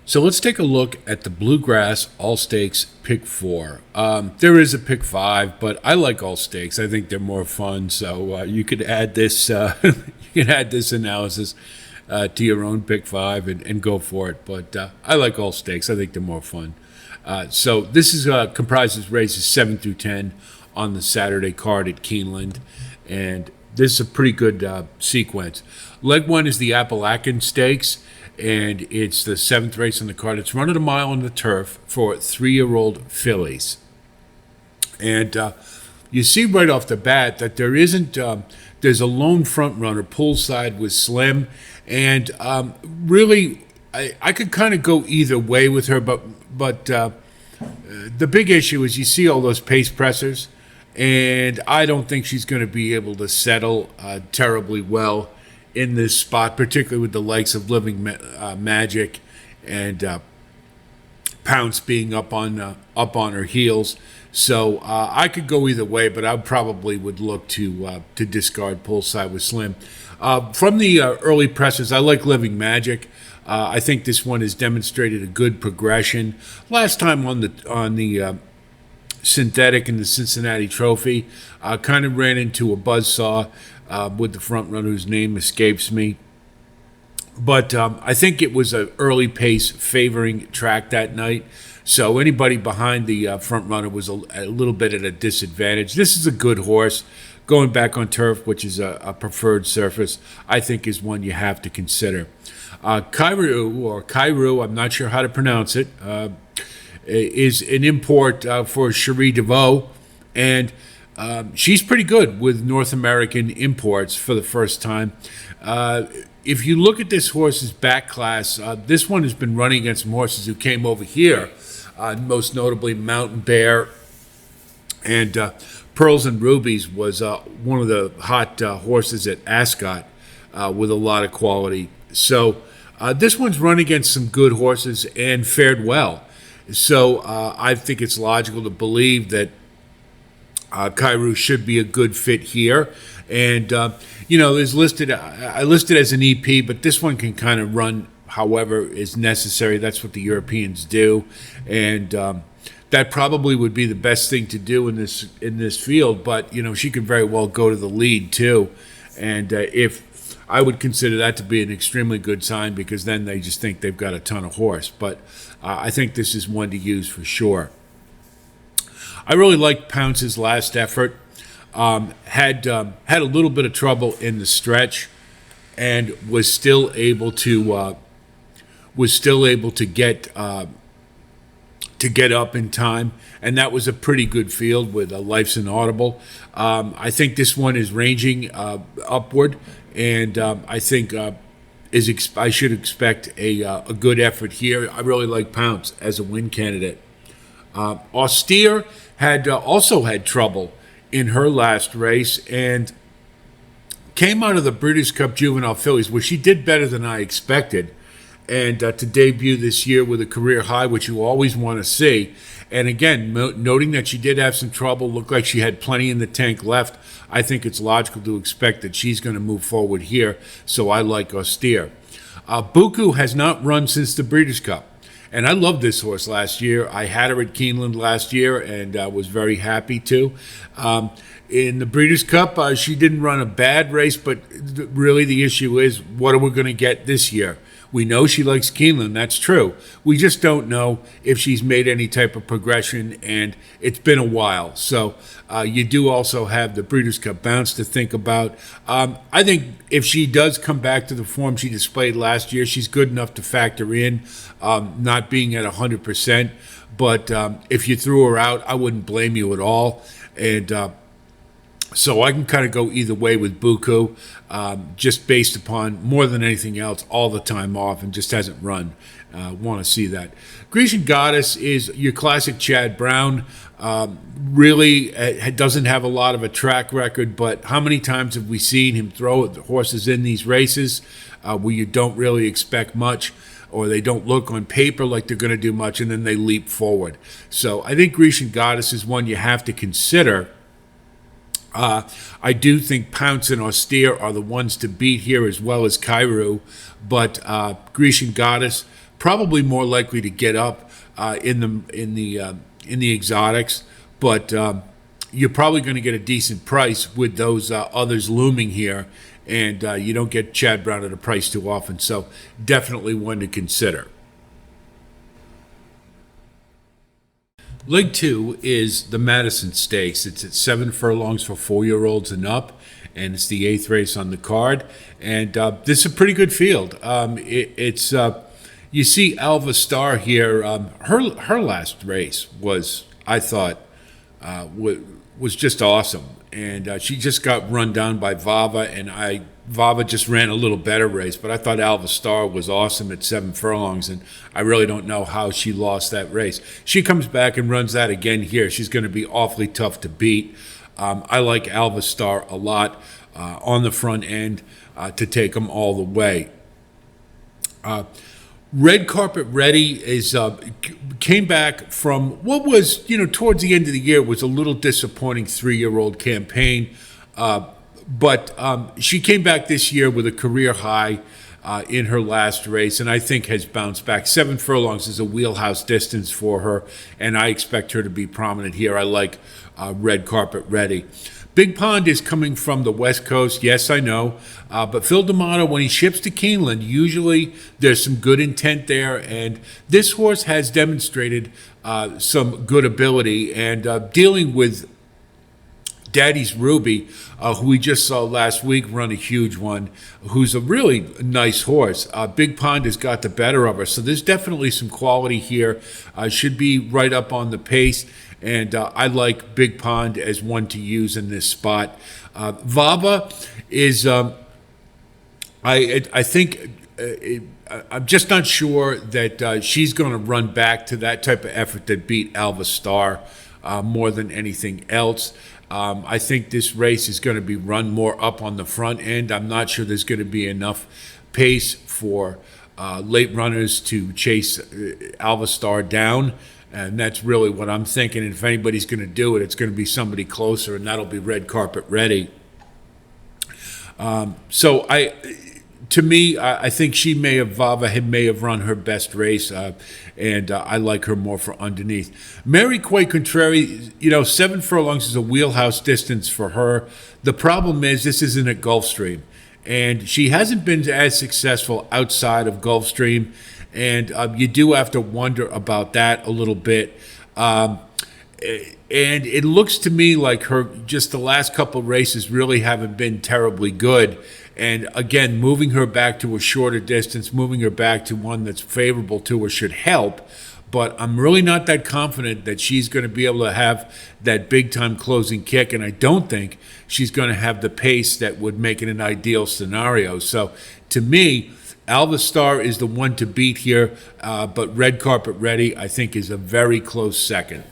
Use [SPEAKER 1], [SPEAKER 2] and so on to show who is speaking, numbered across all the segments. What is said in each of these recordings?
[SPEAKER 1] So let's take a look at the Bluegrass All Stakes Pick 4. There is a Pick 5, but I like All Stakes. I think they're more fun. So you could add this you could add this analysis to your own Pick 5 and go for it. But I like All Stakes. I think they're more fun. So this is comprises races 7 through 10 on the Saturday card at Keeneland, and this is a pretty good sequence. Leg 1 is the Appalachian Stakes, and it's the 7th race on the card. It's running a mile on the turf for 3-year-old fillies. And you see right off the bat that there isn't, there's a lone front runner, poolside with Slim, and really, I could kind of go either way with her, but the big issue is you see all those pace pressers, and I don't think she's going to be able to settle terribly well in this spot, particularly with the likes of Living Magic and Pounce being up on her heels. So I could go either way, but I probably would look to discard Poolside with Slim. From the early presses, I like Living Magic. I think this one has demonstrated a good progression. Last time on the synthetic in the Cincinnati Trophy, kind of ran into a buzzsaw with the front runner whose name escapes me. But I think it was an early pace favoring track that night. So anybody behind the front runner was a little bit at a disadvantage. This is a good horse. Going back on turf, which is a preferred surface, I think is one you have to consider. Cairo, I'm not sure how to pronounce it, is an import for Cherie DeVoe, and she's pretty good with North American imports for the first time. If you look at this horse's back class, this one has been running against some horses who came over here, most notably Mountain Bear, and Pearls and Rubies was one of the hot horses at Ascot with a lot of quality. So this one's run against some good horses and fared well. So I think it's logical to believe that Cairo should be a good fit here. And, is listed, I listed as an EP, but this one can kind of run however is necessary. That's what the Europeans do. And that probably would be the best thing to do in this field. But, she could very well go to the lead, too. And if I would consider that to be an extremely good sign, because then they just think they've got a ton of horse. But I think this is one to use for sure. I really liked Pounce's last effort. Had a little bit of trouble in the stretch, and was still able to get up in time, and that was a pretty good field with Life's an Audible. I think this one is ranging upward, and I think I should expect a good effort here. I really like Pounce as a win candidate. Austere also had trouble in her last race and came out of the Breeders' Cup Juvenile Fillies, where she did better than I expected, and to debut this year with a career high, which you always want to see. And again, noting that she did have some trouble, looked like she had plenty in the tank left, I think it's logical to expect that she's going to move forward here, so I like Austere. Buku has not run since the Breeders' Cup. And I loved this horse last year. I had her at Keeneland last year and was very happy to. In the Breeders' Cup, she didn't run a bad race, but really the issue is, what are we going to get this year? We know she likes Keeneland, that's true. We just don't know if she's made any type of progression, and it's been a while. So you do also have the Breeders' Cup Bounce to think about. I think if she does come back to the form she displayed last year, she's good enough to factor in, not being at 100%. But if you threw her out, I wouldn't blame you at all. And so I can kind of go either way with Buku, just based upon, more than anything else, all the time off and just hasn't run. Want to see that. Grecian Goddess is your classic Chad Brown. Really doesn't have a lot of a track record, but how many times have we seen him throw the horses in these races where you don't really expect much, or they don't look on paper like they're going to do much, and then they leap forward. So I think Grecian Goddess is one you have to consider. I do think Pounce and Austere are the ones to beat here, as well as Cairo, but Grecian Goddess probably more likely to get up in the exotics, but you're probably going to get a decent price with those others looming here, and you don't get Chad Brown at a price too often, so definitely one to consider. Leg 2 is the Madison Stakes. It's at 7 furlongs for 4-year-olds and up, and it's the 8th race on the card. And this is a pretty good field. It's you see Alva Star here. Her last race was, I thought, was just awesome, and she just got run down by Vava, and Vava just ran a little better race, but I thought Alva Star was awesome at 7 furlongs, and I really don't know how she lost that race. She comes back and runs that again here. She's going to be awfully tough to beat. I like Alva Star a lot on the front end to take them all the way. Red Carpet Ready came back from what was, towards the end of the year was a little disappointing 3-year-old campaign. But she came back this year with a career high in her last race, and I think has bounced back. 7 furlongs is a wheelhouse distance for her, and I expect her to be prominent here. I like Red Carpet Ready. Big Pond is coming from the West Coast. Yes, I know. But Phil D'Amato, when he ships to Keeneland, usually there's some good intent there. And this horse has demonstrated some good ability. And dealing with Daddy's Ruby, who we just saw last week run a huge one, who's a really nice horse. Big Pond has got the better of her. So there's definitely some quality here. Should be right up on the pace. And I like Big Pond as one to use in this spot. Vava is, I think, I'm just not sure that she's going to run back to that type of effort that beat Alva Star more than anything else. I think this race is going to be run more up on the front end. I'm not sure there's going to be enough pace for late runners to chase Alva Star down. And that's really what I'm thinking. And if anybody's going to do it, it's going to be somebody closer, and that'll be Red Carpet Ready. So I think Vava may have run her best race, and I like her more for underneath. Mary Quay Contrary, 7 furlongs is a wheelhouse distance for her. The problem is this isn't at Gulfstream, and she hasn't been as successful outside of Gulfstream. And you do have to wonder about that a little bit. And it looks to me like just the last couple of races really haven't been terribly good. And again, moving her back to a shorter distance, moving her back to one that's favorable to her should help. But I'm really not that confident that she's going to be able to have that big-time closing kick, and I don't think she's going to have the pace that would make it an ideal scenario. So to me, Alva Star is the one to beat here, but Red Carpet Ready, I think, is a very close second.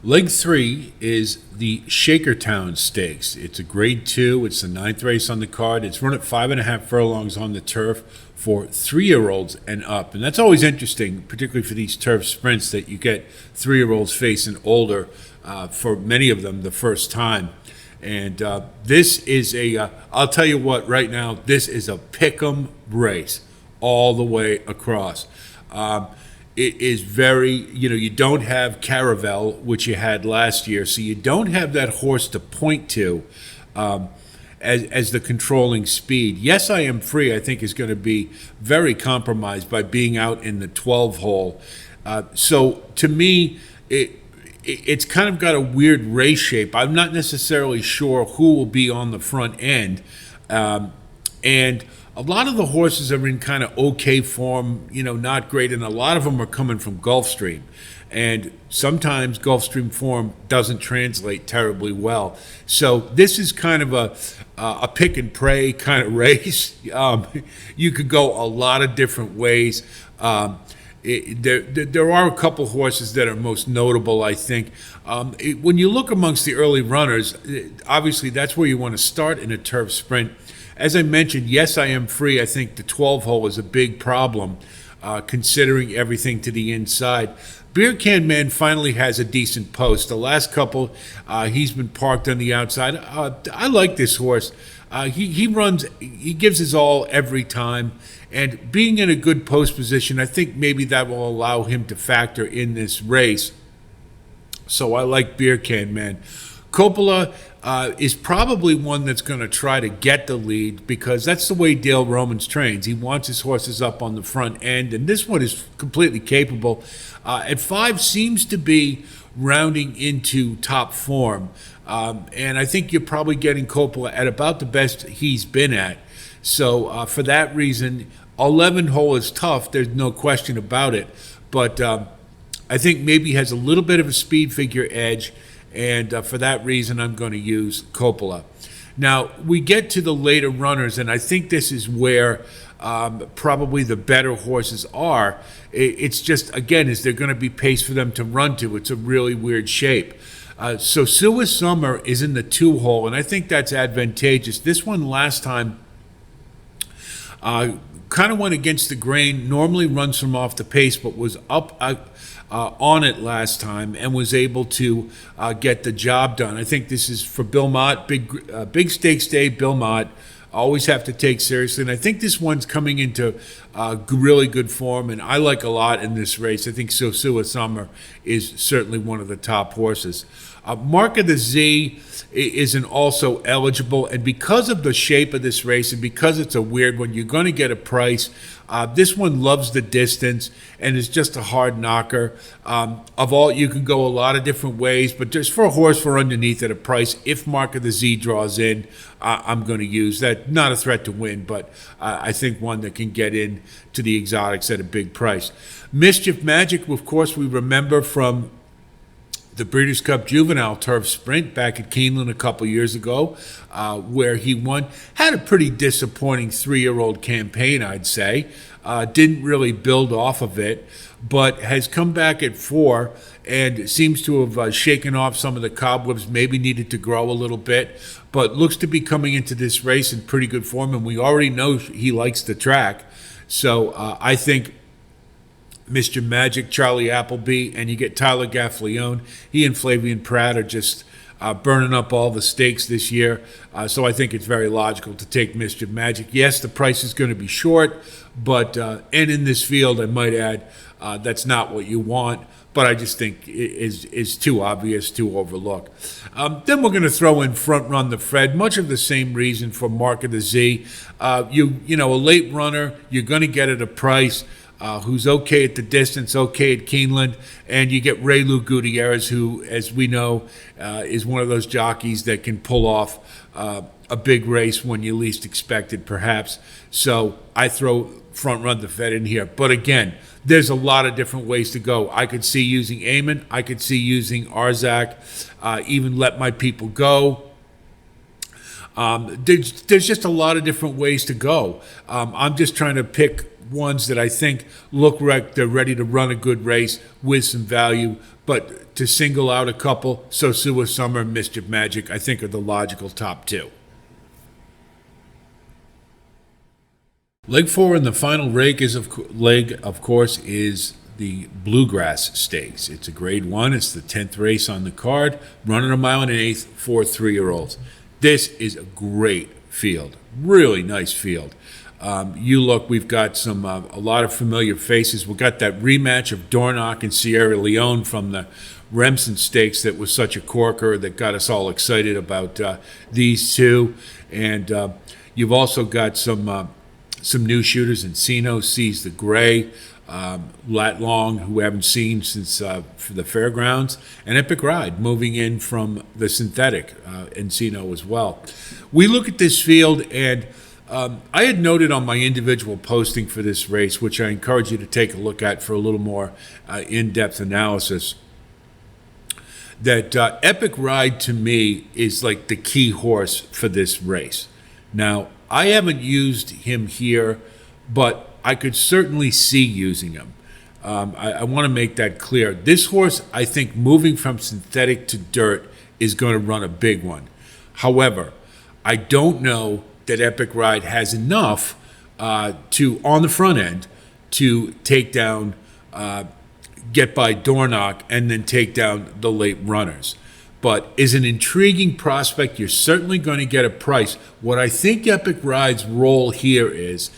[SPEAKER 1] Leg 3 is the Shakertown Stakes. It's a Grade 2. It's the 9th race on the card. It's run at 5.5 furlongs on the turf for 3-year-olds and up. And that's always interesting, particularly for these turf sprints, that you get 3-year-olds facing older, for many of them, the first time. And this is I'll tell you what, right now, this is a pick'em race all the way across. It is very, you don't have Caravel, which you had last year, so you don't have that horse to point to as the controlling speed. Yes, I Am Free, I think, is going to be very compromised by being out in the 12 hole. So to me, it's kind of got a weird race shape. I'm not necessarily sure who will be on the front end. And a lot of the horses are in kind of okay form, not great. And a lot of them are coming from Gulfstream. And sometimes Gulfstream form doesn't translate terribly well. So this is kind of a pick and pray kind of race. You could go a lot of different ways. There are a couple horses that are most notable, I think. When you look amongst the early runners, obviously that's where you want to start in a turf sprint. As I mentioned, Yes, I Am Free. I think the 12 hole is a big problem, considering everything to the inside. Beer Can Man finally has a decent post. The last couple, he's been parked on the outside. I like this horse. He gives his all every time, and being in a good post position, I think maybe that will allow him to factor in this race. So I like Beer Can Man. Coppola is probably one that's going to try to get the lead because that's the way Dale Romans trains. He wants his horses up on the front end, and this one is completely capable. At 5 seems to be rounding into top form, and I think you're probably getting Coppola at about the best he's been at. So for that reason, 11 hole is tough. There's no question about it, but I think maybe has a little bit of a speed figure edge, and for that reason, I'm going to use Coppola. Now, we get to the later runners, and I think this is where probably the better horses are. It's just, again, is there going to be pace for them to run to? It's a really weird shape. So Sua Summer is in the 2 hole, and I think that's advantageous. This one last time kind of went against the grain, normally runs from off the pace, but was up on it last time and was able to get the job done. I think this is for Bill Mott, big stakes day, Bill Mott. Always have to take seriously, and I think this one's coming into really good form, and I like a lot in this race. I think Sua Summer is certainly one of the top horses. Mark of the Z isn't also eligible, and because of the shape of this race and because it's a weird one, you're going to get a price. This one loves the distance and is just a hard knocker. Of all, you can go a lot of different ways, but just for a horse for underneath at a price, if Mark of the Z draws in, I'm going to use that. Not a threat to win, but I think one that can get in to the exotics at a big price. Mischief Magic, of course, we remember from the Breeders' Cup Juvenile Turf Sprint back at Keeneland a couple years ago, where he won. Had a pretty disappointing 3-year-old campaign, I'd say. Didn't really build off of it, but has come back at 4 and seems to have shaken off some of the cobwebs, maybe needed to grow a little bit, but looks to be coming into this race in pretty good form, and we already know he likes the track. So I think Mr. Magic, Charlie Appleby, and you get Tyler Gaffleone. He and Flavian Pratt are just burning up all the stakes this year. So I think it's very logical to take Mr. Magic. Yes, the price is going to be short, but and in this field, I might add, that's not what you want. But I just think is too obvious to overlook. Then we're going to throw in Front Run the Fred, much of the same reason for Mark of the Z. You know, a late runner, you're going to get at a price. Who's okay at the distance, okay at Keeneland, and you get Ray Lou Gutierrez, who, as we know, is one of those jockeys that can pull off a big race when you least expect it, perhaps. So I throw Front Run the Fed in here. But again, there's a lot of different ways to go. I could see using Amon. I could see using Arzak, even Let My People Go. There's just a lot of different ways to go. I'm just trying to pick ones that I think look like they're ready to run a good race with some value, but to single out a couple, So Sua Summer and Mischief Magic, I think are the logical top 2. Leg 4 in the final leg, of course, is the Bluegrass Stakes. It's a Grade 1. It's the 10th race on the card, running a mile and an eighth for 3-year-olds. This is a great field, really nice field. We've got a lot of familiar faces. We've got that rematch of Dornoch and Sierra Leone from the Remsen Stakes that was such a corker that got us all excited about these two. And you've also got some new shooters. Encino Sees the Gray, Lat Long, who we haven't seen since for the fairgrounds, and Epic Ride moving in from the synthetic, Encino as well. We look at this field, and I had noted on my individual posting for this race, which I encourage you to take a look at for a little more in-depth analysis, that Epic Ride to me is like the key horse for this race. Now, I haven't used him here, but I could certainly see using him. I want to make that clear. This horse, I think, moving from synthetic to dirt is going to run a big one. However, I don't know that Epic Ride has enough on the front end to take down, get by Dornoch, and then take down the late runners. but is an intriguing prospect. You're certainly going to get a price. What I think Epic Ride's role here is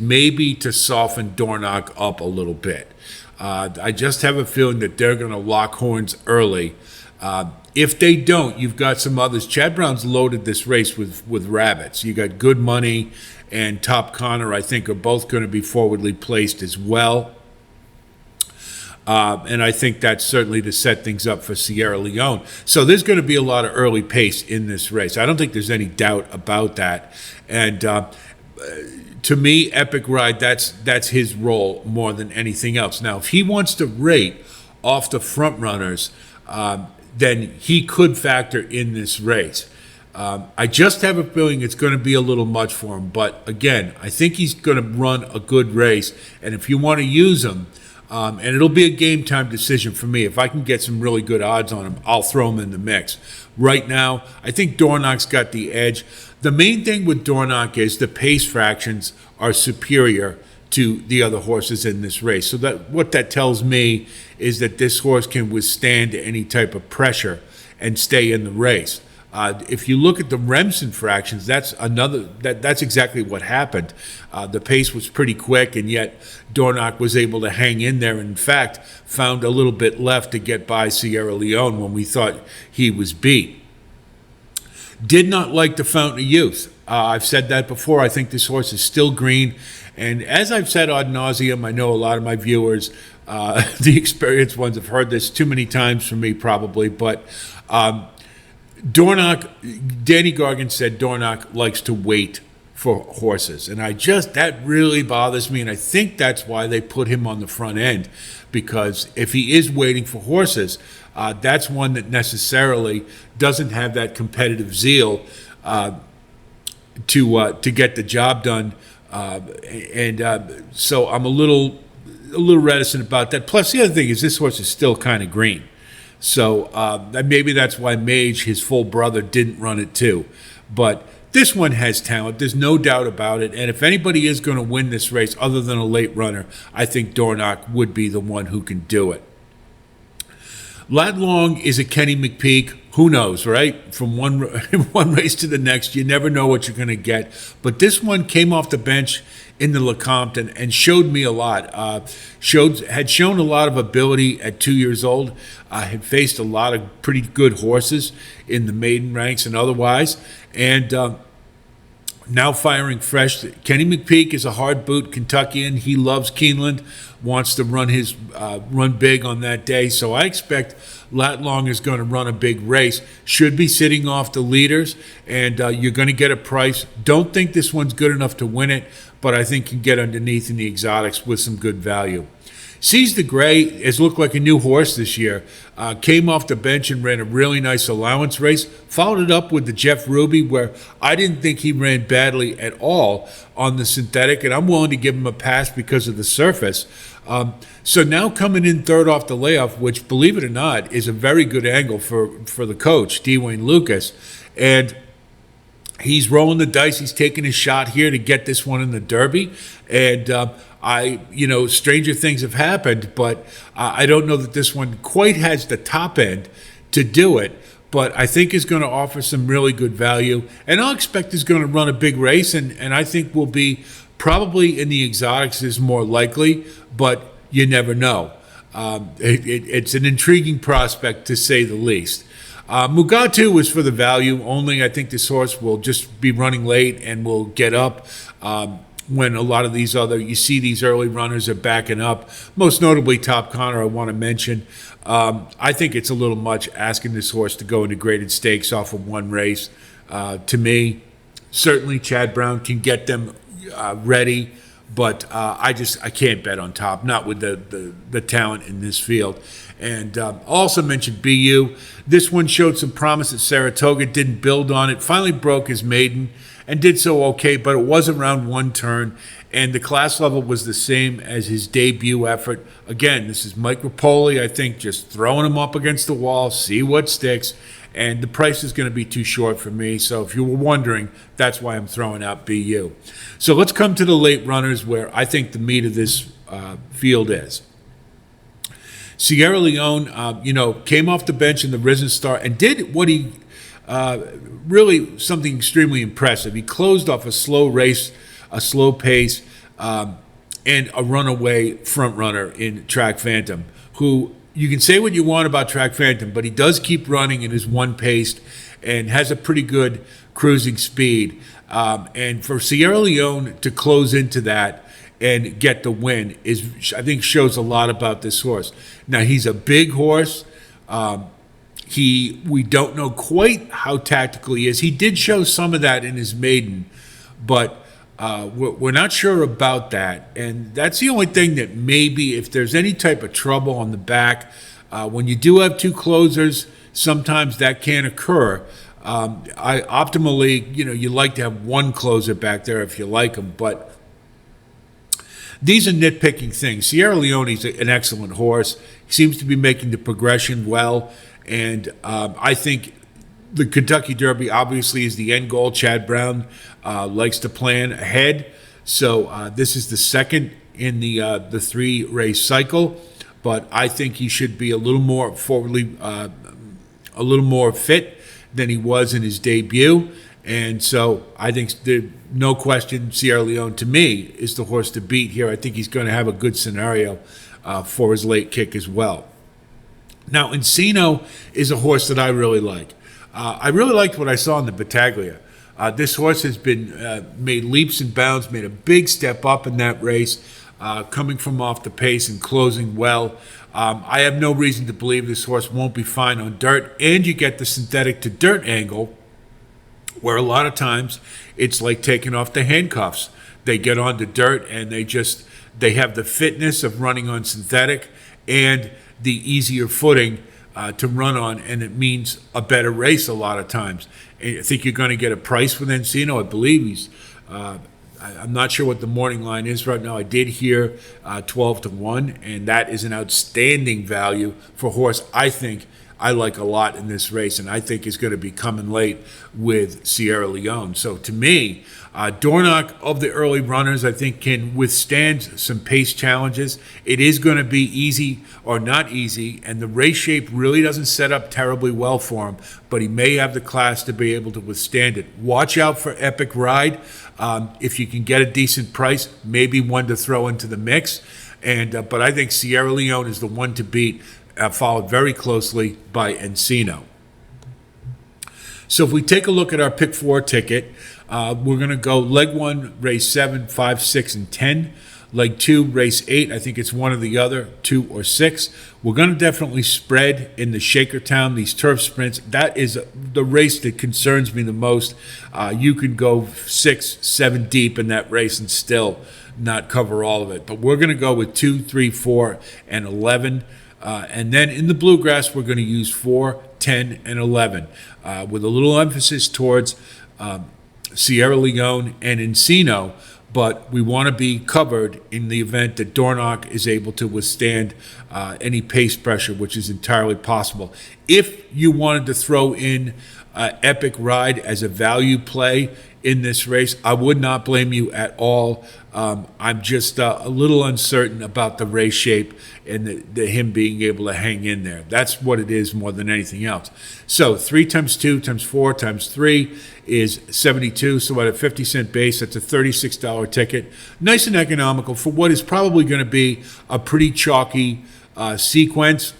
[SPEAKER 1] maybe to soften Dornoch up a little bit. I just have a feeling that they're going to lock horns early. If they don't, you've got some others. Chad Brown's loaded this race with rabbits. You got Good Money and Top Connor, I think, are both going to be forwardly placed as well. And I think that's certainly to set things up for Sierra Leone. So there's going to be a lot of early pace in this race. I don't think there's any doubt about that. And to me, Epic Ride, that's his role more than anything else. Now, if he wants to rate off the front runners, then he could factor in this race. I just have a feeling it's going to be a little much for him. But again, I think he's going to run a good race. And if you want to use him, and it'll be a game time decision for me. If I can get some really good odds on him, I'll throw him in the mix. Right now, I think Dornoch's got the edge. The main thing with Dornoch is the pace fractions are superior to the other horses in this race. So that what that tells me is that this horse can withstand any type of pressure and stay in the race. If you look at the Remsen fractions, that's exactly what happened. The pace was pretty quick, and yet Dornoch was able to hang in there. And in fact, found a little bit left to get by Sierra Leone when we thought he was beat. Did not like the Fountain of Youth. I've said that before. I think this horse is still green. And as I've said ad nauseum, I know a lot of my viewers, the experienced ones, have heard this too many times from me probably, but Dornoch, Danny Gargan said Dornoch likes to wait for horses. And that really bothers me. And I think that's why they put him on the front end, because if he is waiting for horses, that's one that necessarily doesn't have that competitive zeal to get the job done. So I'm a little reticent about that. Plus, the other thing is this horse is still kind of green. So maybe that's why Mage, his full brother, didn't run it too. But this one has talent. There's no doubt about it. And if anybody is going to win this race other than a late runner, I think Dornoch would be the one who can do it. Lat Long is a Kenny McPeak. Who knows, right? From one race to the next, you never know what you're going to get. But this one came off the bench in the Lecomte and showed me a lot. Had shown a lot of ability at 2 years old. Had faced a lot of pretty good horses in the maiden ranks and otherwise. And now firing fresh. Kenny McPeak is a hard boot Kentuckian. He loves Keeneland, wants to run big on that day. So I expect Lat Long is going to run a big race. Should be sitting off the leaders, and you're going to get a price. Don't think this one's good enough to win it, but I think you can get underneath in the exotics with some good value. Seize the Gray has looked like a new horse this year. Came off the bench and ran a really nice allowance race. Followed it up with the Jeff Ruby, where I didn't think he ran badly at all on the synthetic, and I'm willing to give him a pass because of the surface. So now coming in third off the layoff, which, believe it or not, is a very good angle for the coach, D. Wayne Lucas. And he's rolling the dice. He's taking his shot here to get this one in the Derby. And stranger things have happened, but I don't know that this one quite has the top end to do it. But I think is going to offer some really good value. And I'll expect is going to run a big race, and I think will be probably in the exotics is more likely, but you never know. It's an intriguing prospect, to say the least. Mugatu was for the value only. I think this horse will just be running late and will get up when a lot of these you see these early runners are backing up. Most notably, Top Connor, I want to mention. I think it's a little much asking this horse to go into graded stakes off of one race. To me, certainly Chad Brown can get them ready, but I can't bet on Top, not with the talent in this field. And also mentioned BU. This one showed some promise at Saratoga, didn't build on it, finally broke his maiden and did so okay, but it was around one turn, and the class level was the same as his debut effort. Again, this is Mike Rapoli, I think, just throwing him up against the wall, see what sticks, and the price is going to be too short for me. So if you were wondering, that's why I'm throwing out BU. So let's come to the late runners, where I think the meat of this field is. Sierra Leone, came off the bench in the Risen Star and did what he really something extremely impressive. He closed off a slow race, a slow pace, and a runaway front runner in Track Phantom, who you can say what you want about Track Phantom, but he does keep running and is one-paced and has a pretty good cruising speed. And for Sierra Leone to close into that and get the win I think shows a lot about this horse. Now, he's a big horse. We don't know quite how tactical he is. He did show some of that in his maiden, but we're not sure about that. And that's the only thing that maybe if there's any type of trouble on the back, when you do have two closers, sometimes that can occur. Optimally, you like to have one closer back there if you like them, but these are nitpicking things. Sierra Leone's an excellent horse. He seems to be making the progression well. And I think the Kentucky Derby obviously is the end goal. Chad Brown likes to plan ahead. So this is the second in the 3-race cycle. But I think he should be a little more fit than he was in his debut. And so I think no question Sierra Leone, to me, is the horse to beat here. I think he's going to have a good scenario for his late kick as well. Now, Encino is a horse that I really like. I really liked what I saw in the Battaglia. This horse has been made leaps and bounds, made a big step up in that race, coming from off the pace and closing well. I have no reason to believe this horse won't be fine on dirt, and you get the synthetic to dirt angle, where a lot of times it's like taking off the handcuffs. They get onto dirt and they have the fitness of running on synthetic and the easier footing to run on, and it means a better race a lot of times. And I think you're going to get a price with Encino. I believe he's I'm not sure what the morning line is right now. I did hear 12-1, and that is an outstanding value for a horse I think I like a lot in this race, and I think is going to be coming late with Sierra Leone. So to me, Dornoch of the early runners, I think can withstand some pace challenges. It is going to be easy or not easy, and the race shape really doesn't set up terribly well for him, but he may have the class to be able to withstand it. Watch out for Epic Ride. If you can get a decent price, maybe one to throw into the mix. But I think Sierra Leone is the one to beat, followed very closely by Encino. So if we take a look at our pick 4 ticket, we're going to go leg 1, race 7, 5, 6, and 10. Leg 2, race 8. I think it's one or the other, 2 or 6. We're going to definitely spread in the Shakertown, these turf sprints. That is the race that concerns me the most. You can go 6, 7 deep in that race and still not cover all of it. But we're going to go with 2, 3, 4, and 11. And then in the Bluegrass, we're going to use 4, 10, and 11 with a little emphasis towards Sierra Leone and Encino, but we want to be covered in the event that Dornoch is able to withstand any pace pressure, which is entirely possible. If you wanted to throw in Epic Ride as a value play in this race, I would not blame you at all. I'm just a little uncertain about the race shape and him being able to hang in there. That's what it is more than anything else. So 3 times 2 times 4 times 3 is 72. So at a 50-cent base, that's a $36 ticket. Nice and economical for what is probably going to be a pretty chalky sequence.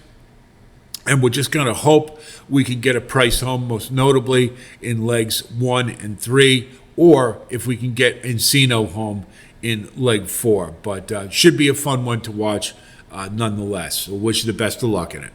[SPEAKER 1] And we're just going to hope we can get a price home, most notably in legs 1 and 3, or if we can get Encino home in leg 4. But should be a fun one to watch nonetheless. So wish you the best of luck in it.